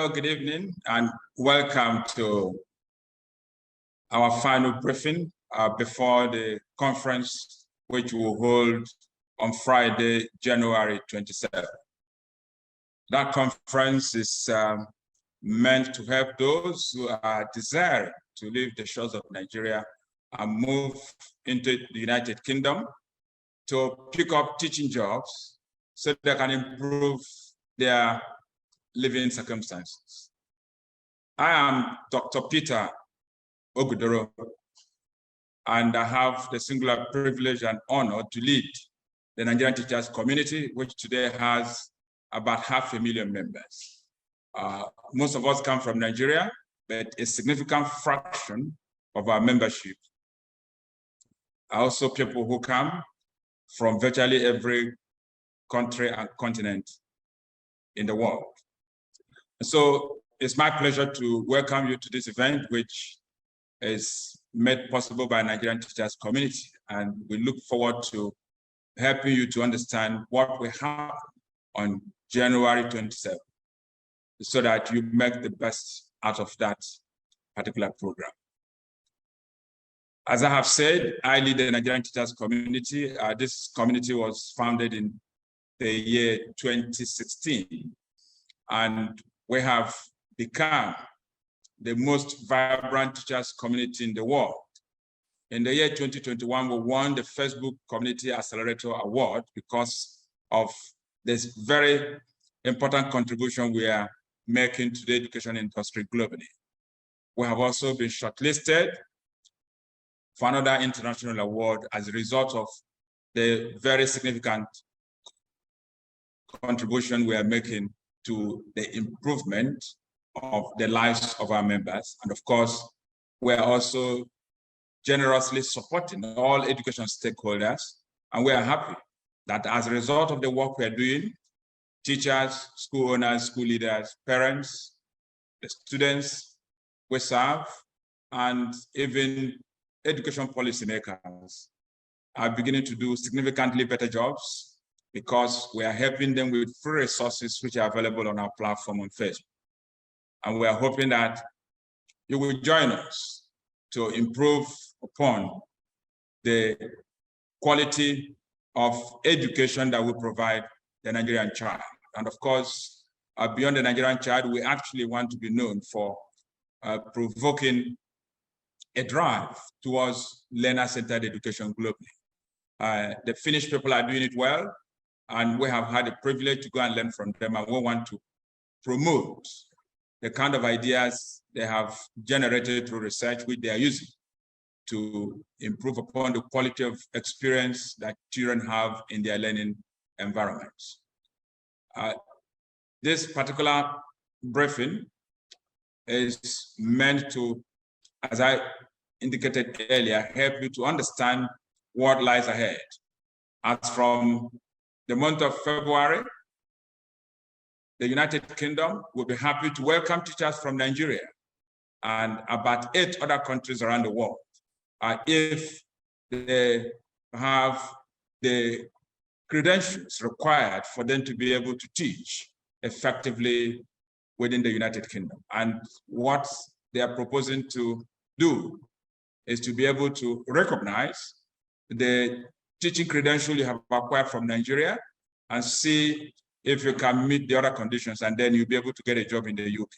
Hello, good evening, and welcome to our final briefing before the conference, which will hold on Friday, January 27th. That conference is meant to help those who are desiring to leave the shores of Nigeria and move into the United Kingdom to pick up teaching jobs so they can improve their living circumstances. I am Dr. Peter Ogudoro, and I have the singular privilege and honor to lead the Nigerian teachers community, which today has about 500,000 members. Most of us come from Nigeria, but a significant fraction of our membership are also people who come from virtually every country and continent in the world. So it's my pleasure to welcome you to this event, which is made possible by Nigerian teachers community. And we look forward to helping you to understand what will happen on January 27th, so that you make the best out of that particular program. As I have said, I lead the Nigerian teachers community. This community was founded in the year 2016, and we have become the most vibrant teachers community in the world. In the year 2021, we won the Facebook Community Accelerator Award because of this very important contribution we are making to the education industry globally. We have also been shortlisted for another international award as a result of the very significant contribution we are making to the improvement of the lives of our members. And of course, we are also generously supporting all education stakeholders. And we are happy that as a result of the work we are doing, teachers, school owners, school leaders, parents, the students we serve, and even education policymakers are beginning to do significantly better jobs because we are helping them with free resources which are available on our platform on Facebook. And we are hoping that you will join us to improve upon the quality of education that we provide the Nigerian child. And of course, beyond the Nigerian child, we actually want to be known for provoking a drive towards learner-centered education globally. The Finnish people are doing it well, and we have had the privilege to go and learn from them, and we want to promote the kind of ideas they have generated through research which they are using to improve upon the quality of experience that children have in their learning environments. This particular briefing is meant to, as I indicated earlier, help you to understand what lies ahead. As from the month of February, the United Kingdom will be happy to welcome teachers from Nigeria and about 8 other countries around the world if they have the credentials required for them to be able to teach effectively within the United Kingdom. And what they are proposing to do is to be able to recognize the teaching credential you have acquired from Nigeria and see if you can meet the other conditions, and then you'll be able to get a job in the UK.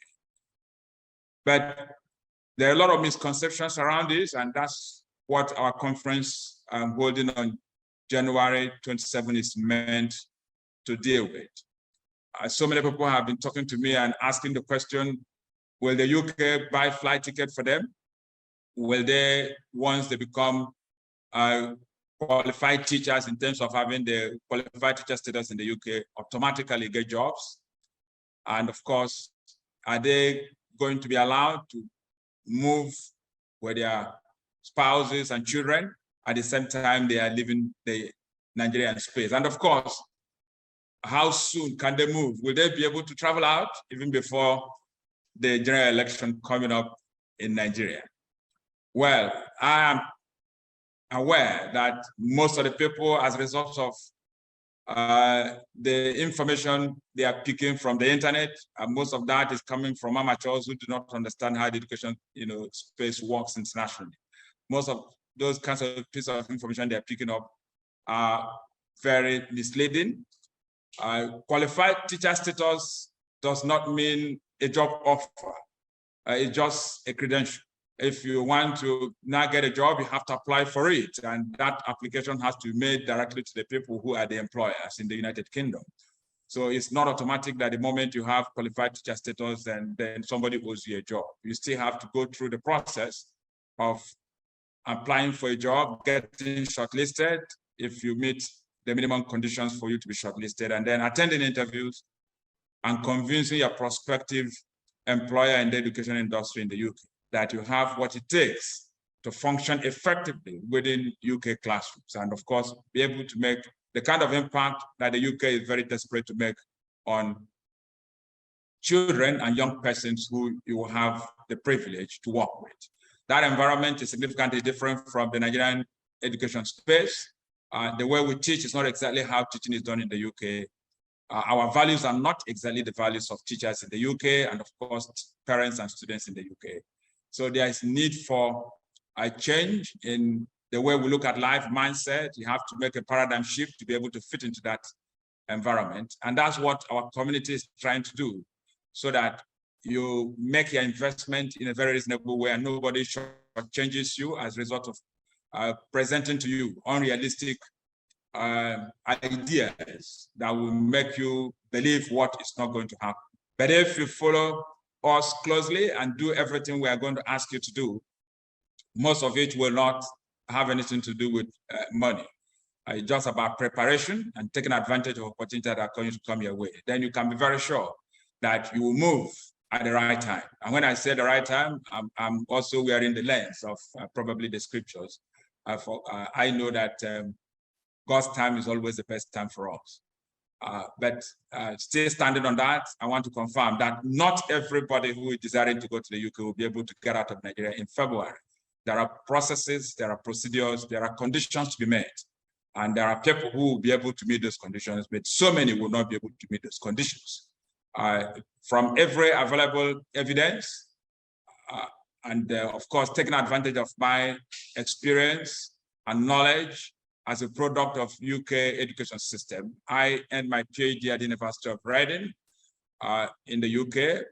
But there are a lot of misconceptions around this, and that's what our conference holding on January 27 is meant to deal with. So many people have been talking to me and asking the question, will the UK buy flight ticket for them? Will they, once they become qualified teachers in terms of having the qualified teacher status in the UK, automatically get jobs? And of course, are they going to be allowed to move with their spouses and children at the same time they are leaving the Nigerian space? And of course, how soon can they move? Will they be able to travel out even before the general election coming up in Nigeria? Well, I am aware that most of the people, as a result of The information they are picking from the internet, most of that is coming from amateurs who do not understand how the education space works internationally. Most of those kinds of pieces of information they are picking up are very misleading. Qualified teacher status does not mean a job offer. It's just a credential. If you want to now get a job, you have to apply for it. And that application has to be made directly to the people who are the employers in the United Kingdom. So it's not automatic that the moment you have qualified teacher status, then somebody owes you a job. You still have to go through the process of applying for a job, getting shortlisted if you meet the minimum conditions for you to be shortlisted, and then attending interviews and convincing your prospective employer in the education industry in the UK that you have what it takes to function effectively within UK classrooms, and of course, be able to make the kind of impact that the UK is very desperate to make on children and young persons who you will have the privilege to work with. That environment is significantly different from the Nigerian education space. The way we teach is not exactly how teaching is done in the UK. Our values are not exactly the values of teachers in the UK, and of course, parents and students in the UK. So there is need for a change in the way we look at life mindset. You have to make a paradigm shift to be able to fit into that environment. And that's what our community is trying to do, so that you make your investment in a very reasonable way and nobody changes you as a result of presenting to you unrealistic ideas that will make you believe what is not going to happen. But if you follow us closely and do everything we are going to ask you to do, most of it will not have anything to do with money. It's just about preparation and taking advantage of opportunities that are going to come your way. Then you can be very sure that you will move at the right time. And when I say the right time, I'm also wearing the lens of probably the scriptures. I know that God's time is always the best time for us. But still standing on that, I want to confirm that not everybody who is desiring to go to the UK will be able to get out of Nigeria in February. There are processes, there are procedures, there are conditions to be met. And there are people who will be able to meet those conditions, but so many will not be able to meet those conditions. From every available evidence, and of course, taking advantage of my experience and knowledge as a product of UK education system, I earned my PhD at the University of Reading in the UK,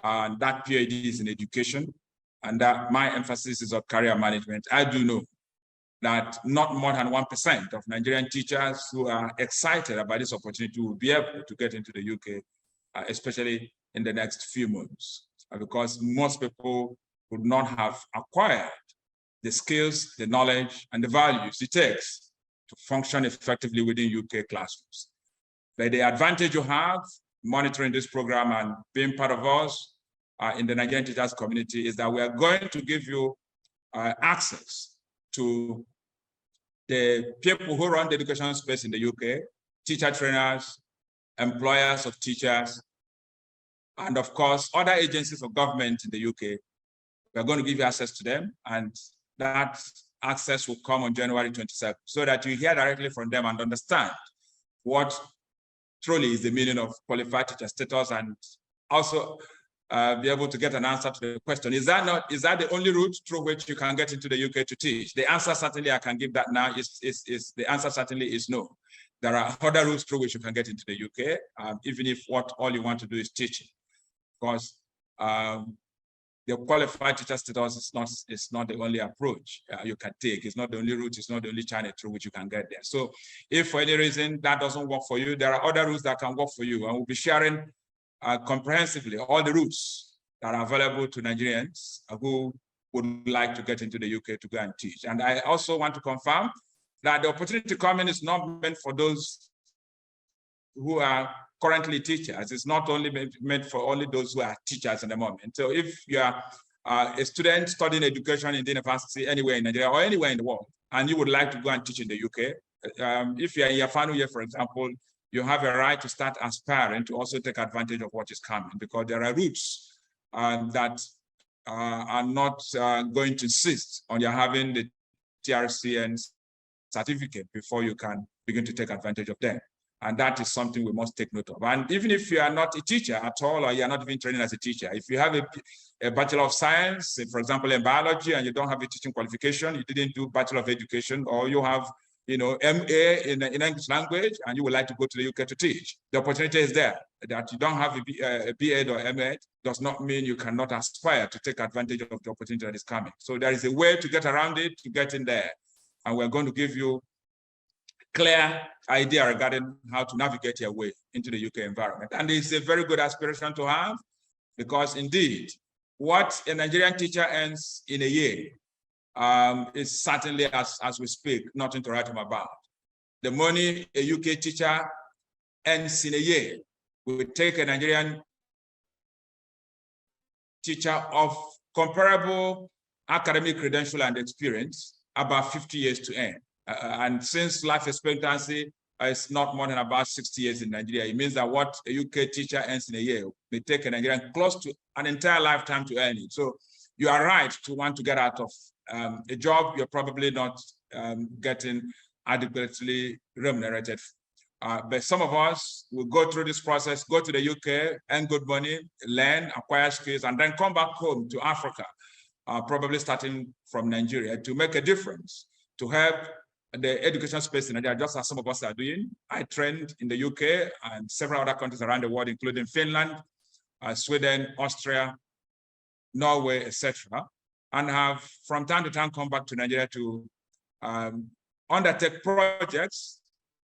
and that PhD is in education, and that my emphasis is on career management. I do know that not more than 1% of Nigerian teachers who are excited about this opportunity will be able to get into the UK, especially in the next few months, because most people would not have acquired the skills, the knowledge, and the values it takes to function effectively within UK classrooms. But the advantage you have monitoring this program and being part of us in the Nigerian teachers community is that we are going to give you access to the people who run the education space in the UK, teacher trainers, employers of teachers, and of course, other agencies of government in the UK. We're going to give you access to them, and that access will come on January 27th, so that you hear directly from them and understand what truly is the meaning of qualified teacher status, and also be able to get an answer to the question, is that the only route through which you can get into the UK to teach? The answer certainly I can give that now the answer certainly is no. There are other routes through which you can get into the UK, even if all you want to do is teaching. Because the qualified teacher status is not the only approach you can take. It's not the only route, it's not the only channel through which you can get there. So if for any reason that doesn't work for you, there are other routes that can work for you. And we'll be sharing comprehensively all the routes that are available to Nigerians who would like to get into the UK to go and teach. And I also want to confirm that the opportunity coming is not meant for those who are currently teachers. It's not only meant for only those who are teachers at the moment. So if you are a student studying education in the university anywhere in Nigeria or anywhere in the world, and you would like to go and teach in the UK, if you're in your final year, for example, you have a right to start aspiring to also take advantage of what is coming, because there are routes that are not going to insist on your having the TRCN certificate before you can begin to take advantage of them. And that is something we must take note of. And even if you are not a teacher at all, or you're not even training as a teacher, if you have a Bachelor of Science, for example, in biology, and you don't have a teaching qualification, you didn't do Bachelor of Education, or you have, MA in English language, and you would like to go to the UK to teach, the opportunity is there. That you don't have a BA or MA does not mean you cannot aspire to take advantage of the opportunity that is coming. So there is a way to get around it, to get in there. And we're going to give you clear idea regarding how to navigate your way into the UK environment. And it's a very good aspiration to have, because indeed, what a Nigerian teacher earns in a year is certainly, as we speak, nothing to write home about. The money a UK teacher earns in a year will take a Nigerian teacher of comparable academic credential and experience about 50 years to earn. And since life expectancy is not more than about 60 years in Nigeria, it means that what a UK teacher earns in a year may take a Nigerian close to an entire lifetime to earn it. So you are right to want to get out of a job you're probably not getting adequately remunerated. But some of us will go through this process, go to the UK, earn good money, learn, acquire skills, and then come back home to Africa, probably starting from Nigeria, to make a difference, to help the education space in Nigeria, just as some of us are doing. I trained in the UK and several other countries around the world, including Finland, Sweden, Austria, Norway, etc., and have from time to time come back to Nigeria to undertake projects,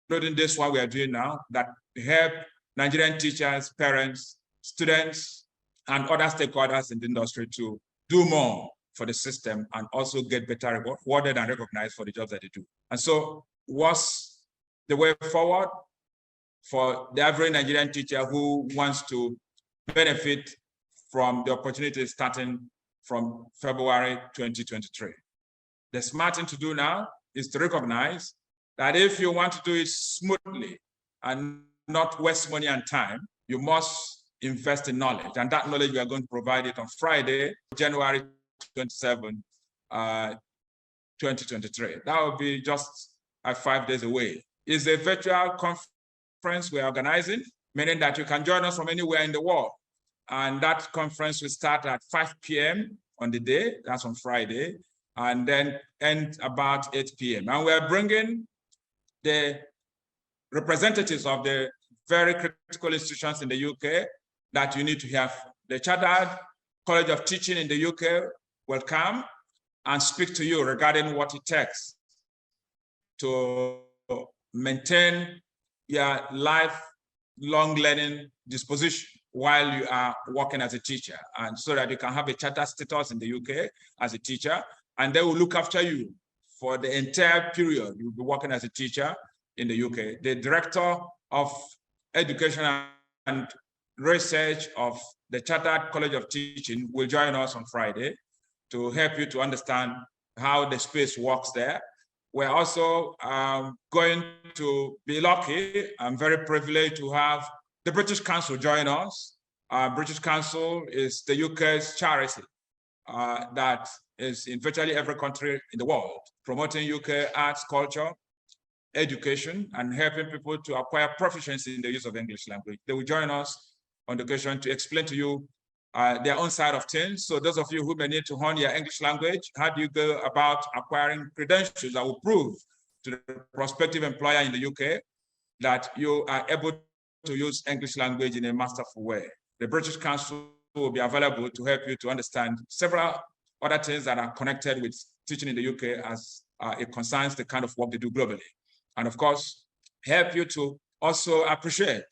including this one we are doing now, that help Nigerian teachers, parents, students, and other stakeholders in the industry to do more for the system and also get better rewarded and recognized for the jobs that they do. And so what's the way forward for the average Nigerian teacher who wants to benefit from the opportunity starting from February 2023? The smart thing to do now is to recognize that if you want to do it smoothly and not waste money and time, you must invest in knowledge. And that knowledge we are going to provide it on Friday, January 27, 2023. That will be just 5 days away. It's a virtual conference we're organizing, meaning that you can join us from anywhere in the world. And that conference will start at 5 p.m. on the day, that's on Friday, and then end about 8 p.m. And we're bringing the representatives of the very critical institutions in the UK that you need to hear. The Chartered College of Teaching in the UK will come and speak to you regarding what it takes to maintain your lifelong learning disposition while you are working as a teacher, and so that you can have a charter status in the UK as a teacher, and they will look after you for the entire period you'll be working as a teacher in the UK. The Director of Education and Research of the Chartered College of Teaching will join us on Friday to help you to understand how the space works there. We're also going to be lucky and very privileged to have the British Council join us. British Council is the UK's charity that is in virtually every country in the world, promoting UK arts, culture, education, and helping people to acquire proficiency in the use of English language. They will join us on the occasion to explain to you their own side of things. So those of you who may need to hone your English language, how do you go about acquiring credentials that will prove to the prospective employer in the UK that you are able to use English language in a masterful way? The British Council will be available to help you to understand several other things that are connected with teaching in the UK as it concerns the kind of work they do globally. And of course, help you to also appreciate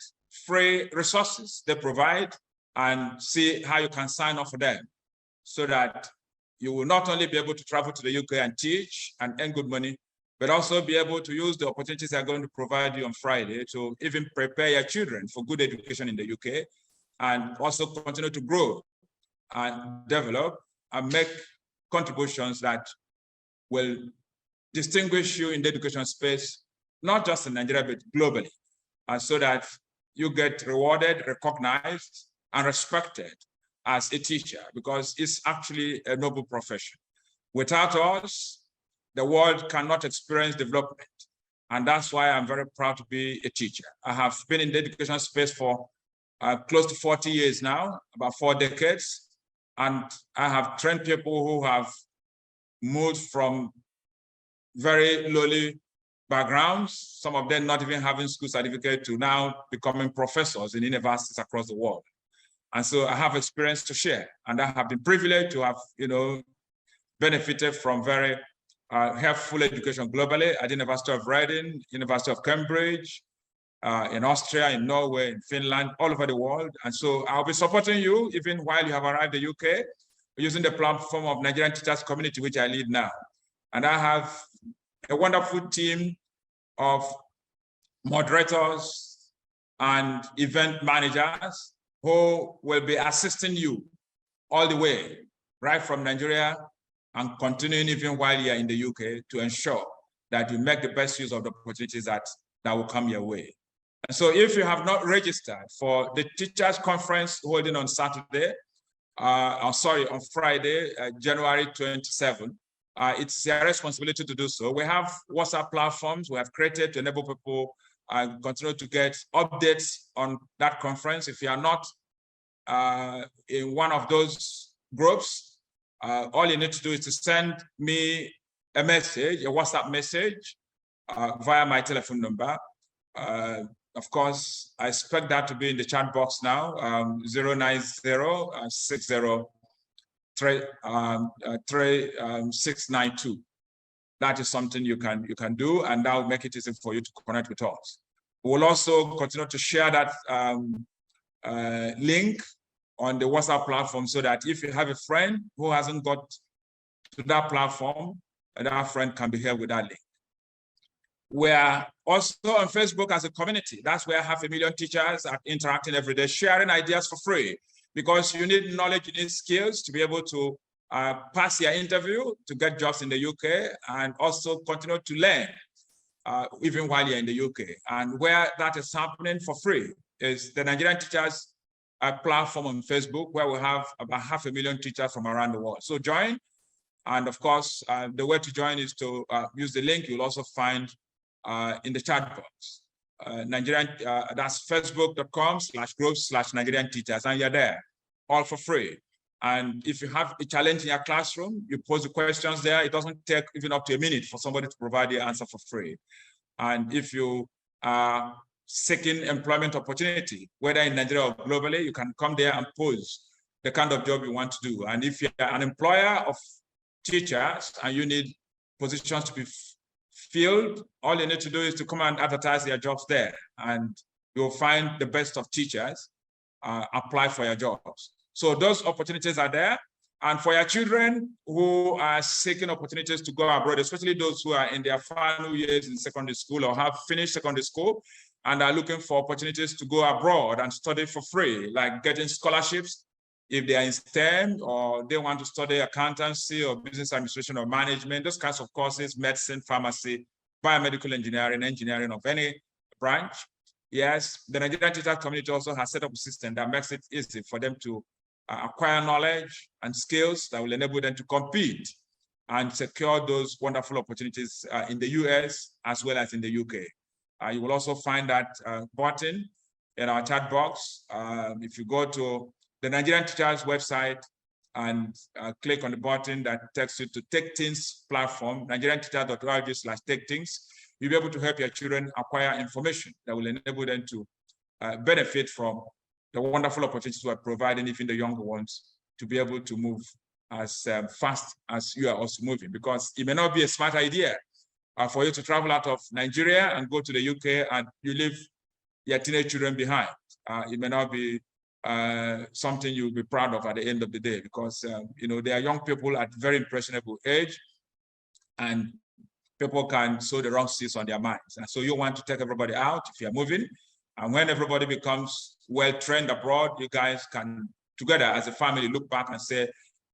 free resources they provide and see how you can sign up for them, so that you will not only be able to travel to the UK and teach and earn good money, but also be able to use the opportunities they're going to provide you on Friday to even prepare your children for good education in the UK, and also continue to grow and develop and make contributions that will distinguish you in the education space, not just in Nigeria, but globally, and so that you get rewarded, recognized, and respected as a teacher, because it's actually a noble profession. Without us, the world cannot experience development. And that's why I'm very proud to be a teacher. I have been in the education space for close to 40 years now, about 4 decades. And I have trained people who have moved from very lowly backgrounds, some of them not even having school certificate, to now becoming professors in universities across the world. And so I have experience to share, and I have been privileged to have, benefited from very helpful education globally at the University of Reading, University of Cambridge, in Austria, in Norway, in Finland, all over the world. And so I'll be supporting you even while you have arrived in the UK, using the platform of Nigerian Teachers Community, which I lead now. And I have a wonderful team of moderators and event managers who will be assisting you all the way, right from Nigeria and continuing even while you're in the UK, to ensure that you make the best use of the opportunities that will come your way. And so if you have not registered for the Teachers Conference holding on Saturday, on Friday, January 27, it's your responsibility to do so. We have WhatsApp platforms we have created to enable people continue to get updates on that conference. If you are not in one of those groups, all you need to do is to send me a message, a WhatsApp message via my telephone number. Of course, I expect that to be in the chat box now, 090-603-3692. That is something you can do, and that will make it easy for you to connect with us. We will also continue to share that link on the WhatsApp platform, so that if you have a friend who hasn't got to that platform, that friend can be here with that link. We are also on Facebook as a community. That's where 500,000 teachers are interacting every day, sharing ideas for free, because you need knowledge, you need skills to be able to pass your interview, to get jobs in the UK, and also continue to learn even while you're in the UK. And where that is happening for free is the Nigerian Teachers platform on Facebook, where we have about 500,000 teachers from around the world. So join. And of course, the way to join is to use the link you'll also find in the chat box. That's facebook.com/groups/Nigerian teachers, and you're there, all for free. And if you have a challenge in your classroom, you pose the questions there. It doesn't take even up to a minute for somebody to provide the answer for free. And if you are seeking employment opportunity, whether in Nigeria or globally, you can come there and pose the kind of job you want to do. And if you're an employer of teachers and you need positions to be filled, all you need to do is to come and advertise your jobs there, and you'll find the best of teachers apply for your jobs. So those opportunities are there. And for your children who are seeking opportunities to go abroad, especially those who are in their final years in secondary school or have finished secondary school and are looking for opportunities to go abroad and study for free, like getting scholarships if they are in STEM, or they want to study accountancy or business administration or management, those kinds of courses, medicine, pharmacy, biomedical engineering, engineering of any branch. Yes, the Nigerian teacher community also has set up a system that makes it easy for them to acquire knowledge and skills that will enable them to compete and secure those wonderful opportunities in the US as well as in the UK. You will also find that button in our chat box. If you go to the Nigerian Teachers website and click on the button that takes you to Take Things platform, nigerianteachers.org/take things, you'll be able to help your children acquire information that will enable them to benefit from the wonderful opportunities we're providing, even the younger ones, to be able to move as fast as you are also moving. Because it may not be a smart idea for you to travel out of Nigeria and go to the UK and you leave your teenage children behind. It may not be something you'll be proud of at the end of the day, because they are young people at very impressionable age, and people can sow the wrong seeds on their minds. And so you want to take everybody out if you're moving, and when everybody becomes well-trained abroad, you guys can together as a family look back and say,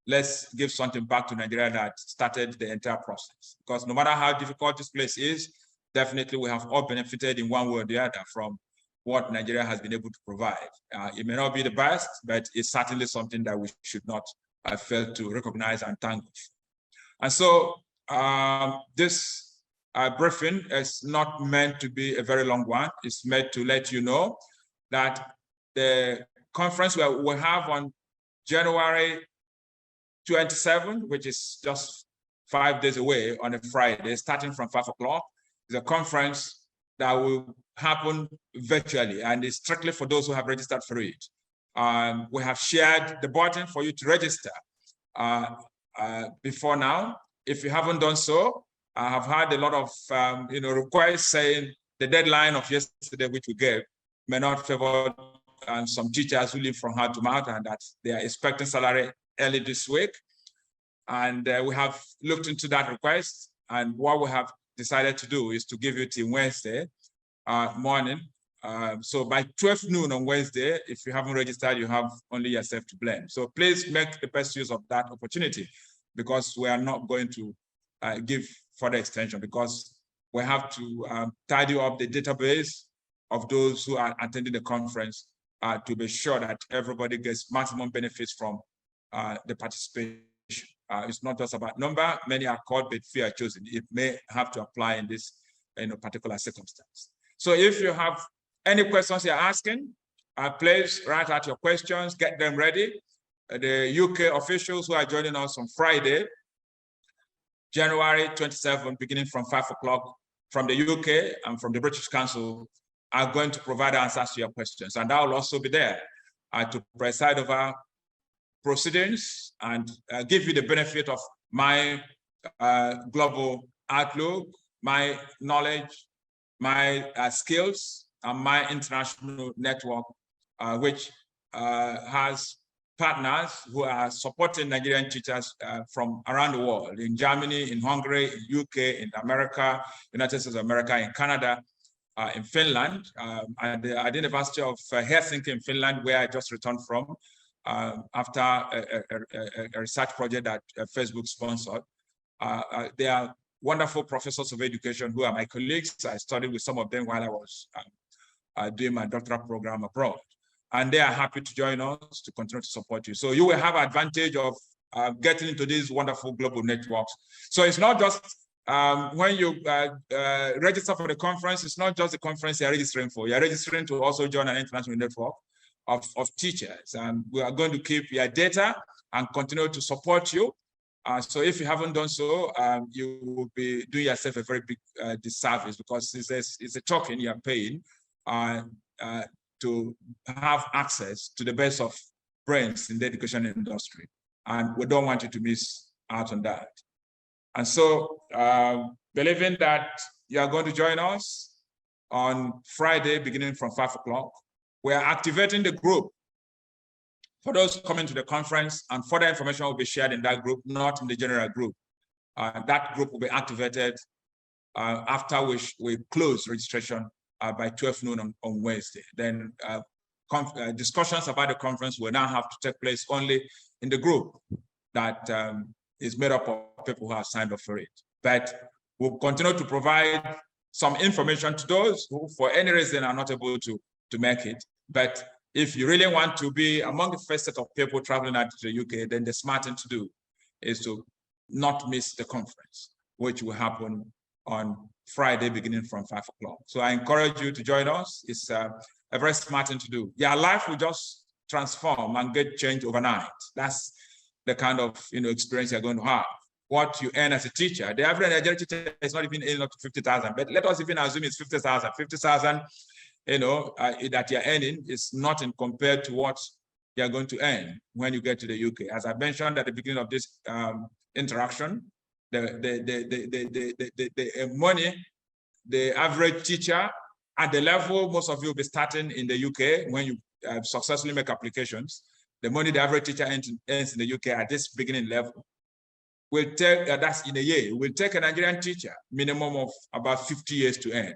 let's give something back to Nigeria that started the entire process. Because no matter how difficult this place is, definitely we have all benefited in one way or the other from what Nigeria has been able to provide. It may not be the best, but it's certainly something that we should not fail to recognize and thank. And so this briefing is not meant to be a very long one. It's meant to let you know that the conference we'll have on January 27, which is just 5 days away on a Friday, starting from 5 o'clock, is a conference that will happen virtually, and it's strictly for those who have registered for it. We have shared the button for you to register before now. If you haven't done so, I have had a lot of requests saying the deadline of yesterday, which we gave, may not favor some teachers who live from hand to mouth, and that they are expecting salary early this week. And we have looked into that request, and what we have decided to do is to give you till Wednesday morning. So by 12 noon on Wednesday, if you haven't registered, you have only yourself to blame. So please make the best use of that opportunity, because we are not going to give further extension, because we have to tidy up the database of those who are attending the conference to be sure that everybody gets maximum benefits from the participation. It's not just about number. Many are called, but few are chosen. It may have to apply in this particular circumstance. So if you have any questions you're asking, please write out your questions, get them ready. The UK officials who are joining us on Friday, January 27, beginning from 5 o'clock from the UK and from the British Council, are going to provide answers to your questions. And I will also be there to preside over proceedings and give you the benefit of my global outlook, my knowledge, my skills, and my international network, which has partners who are supporting Nigerian teachers from around the world, in Germany, in Hungary, in UK, in America, United States of America, in Canada, in Finland, at the University of Helsinki in Finland, where I just returned from after a research project that Facebook sponsored. They are wonderful professors of education who are my colleagues. I studied with some of them while I was doing my doctoral program abroad. And they are happy to join us to continue to support you. So you will have advantage of getting into these wonderful global networks. So it's not just when you register for the conference, it's not just the conference you're registering for. You're registering to also join an international network of teachers. And we are going to keep your data and continue to support you. So if you haven't done so, you will be doing yourself a very big disservice, because it's a token you're paying to have access to the best of brains in the education industry. And we don't want you to miss out on that. And so, believing that you are going to join us on Friday, beginning from 5 o'clock, we are activating the group for those coming to the conference, and further information will be shared in that group, not in the general group. That group will be activated after which we close registration by 12 noon on Wednesday. Then discussions about the conference will now have to take place only in the group that is made up of people who have signed up for it. But we'll continue to provide some information to those who, for any reason, are not able to make it. But if you really want to be among the first set of people traveling out to the UK, then the smart thing to do is to not miss the conference, which will happen on Friday, beginning from 5 o'clock. So I encourage you to join us. It's a very smart thing to do. Your life will just transform and get changed overnight. That's the kind of experience you're going to have. What you earn as a teacher, the average Nigerian teacher is not even earning up to 50,000, but let us even assume it's 50,000. 50,000, that you're earning is nothing compared to what you're going to earn when you get to the UK. As I mentioned at the beginning of this interaction, the money, the average teacher at the level most of you will be starting in the UK when you successfully make applications, the money the average teacher earns in the UK at this beginning level will take, that's in a year, will take a Nigerian teacher minimum of about 50 years to earn.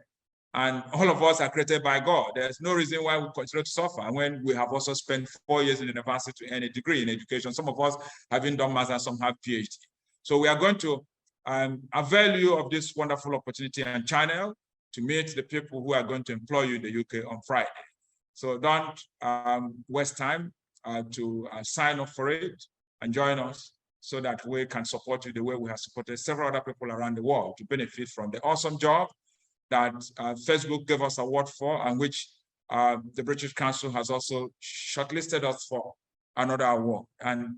And all of us are created by God. There's no reason why we continue to suffer when we have also spent 4 years in university to earn a degree in education. Some of us having done master's, some have PhD. So we are going to avail you of this wonderful opportunity and channel to meet the people who are going to employ you in the UK on Friday. So don't waste time to sign up for it and join us so that we can support you the way we have supported several other people around the world to benefit from the awesome job that Facebook gave us an award for, and which the British Council has also shortlisted us for another award. And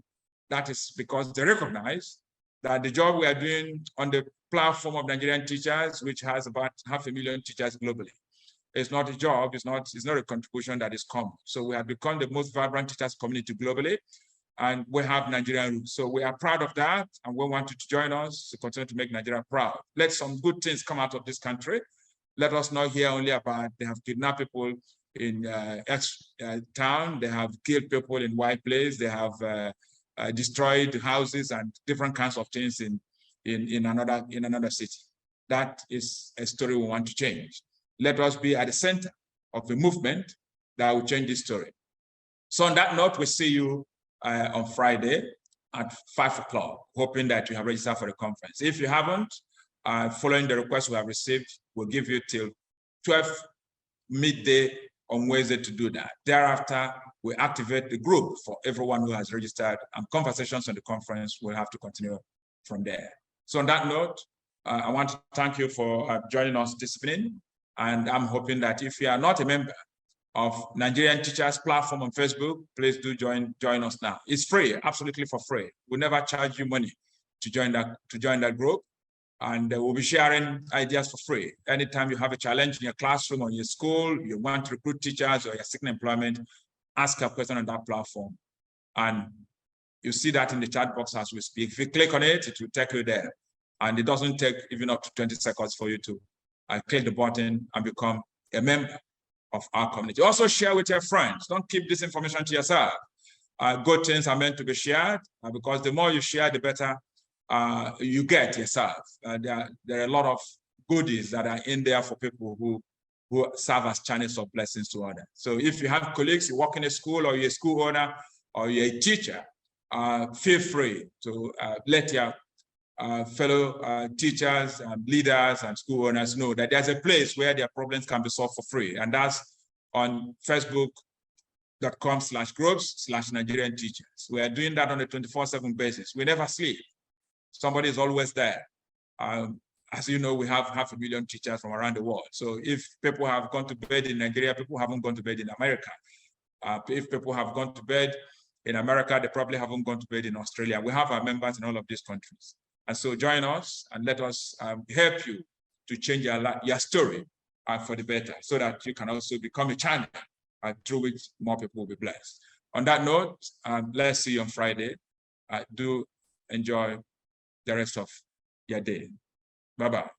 that is because they recognize that the job we are doing on the platform of Nigerian teachers, which has about 500,000 teachers globally, it's not a job, it's not a contribution that is common. So we have become the most vibrant teachers community globally, and we have Nigerian roots. So we are proud of that, and we want you to join us to continue to make Nigeria proud. Let some good things come out of this country. Let us not hear only about they have kidnapped people in X town, they have killed people in Y place, they have destroyed houses and different kinds of things in another city. That is a story we want to change. Let us be at the center of a movement that will change this story. So on that note, we'll see you on Friday at 5 o'clock, hoping that you have registered for the conference. If you haven't, following the request we have received, we'll give you till 12 midday on Wednesday to do that. Thereafter, we activate the group for everyone who has registered, and conversations on the conference will have to continue from there. So on that note, I want to thank you for joining us this evening. And I'm hoping that if you are not a member of Nigerian Teachers Platform on Facebook, please do join us now. It's free, absolutely for free. We never charge you money to join that group. And we'll be sharing ideas for free. Anytime you have a challenge in your classroom or in your school, you want to recruit teachers or you're seeking employment, ask a question on that platform. And you see that in the chat box as we speak. If you click on it, it will take you there. And it doesn't take even up to 20 seconds for you to click the button and become a member of our community. Also share with your friends. Don't keep this information to yourself. Good things are meant to be shared because the more you share, the better you get yourself. There are a lot of goodies that are in there for people who serve as channels of blessings to others. So if you have colleagues, you work in a school, or you're a school owner, or you're a teacher, feel free to let your fellow teachers and leaders and school owners know that there's a place where their problems can be solved for free. And that's on facebook.com/groups/Nigerian teachers. We are doing that on a 24/7 basis. We never sleep. Somebody is always there. As you know, we have 500,000 teachers from around the world. So if people have gone to bed in Nigeria, people haven't gone to bed in America. If people have gone to bed in America, they probably haven't gone to bed in Australia. We have our members in all of these countries. And so join us and let us help you to change your story for the better, so that you can also become a channel through which more people will be blessed. On that note, let's see you on Friday. Do enjoy the rest of your day. Bye-bye.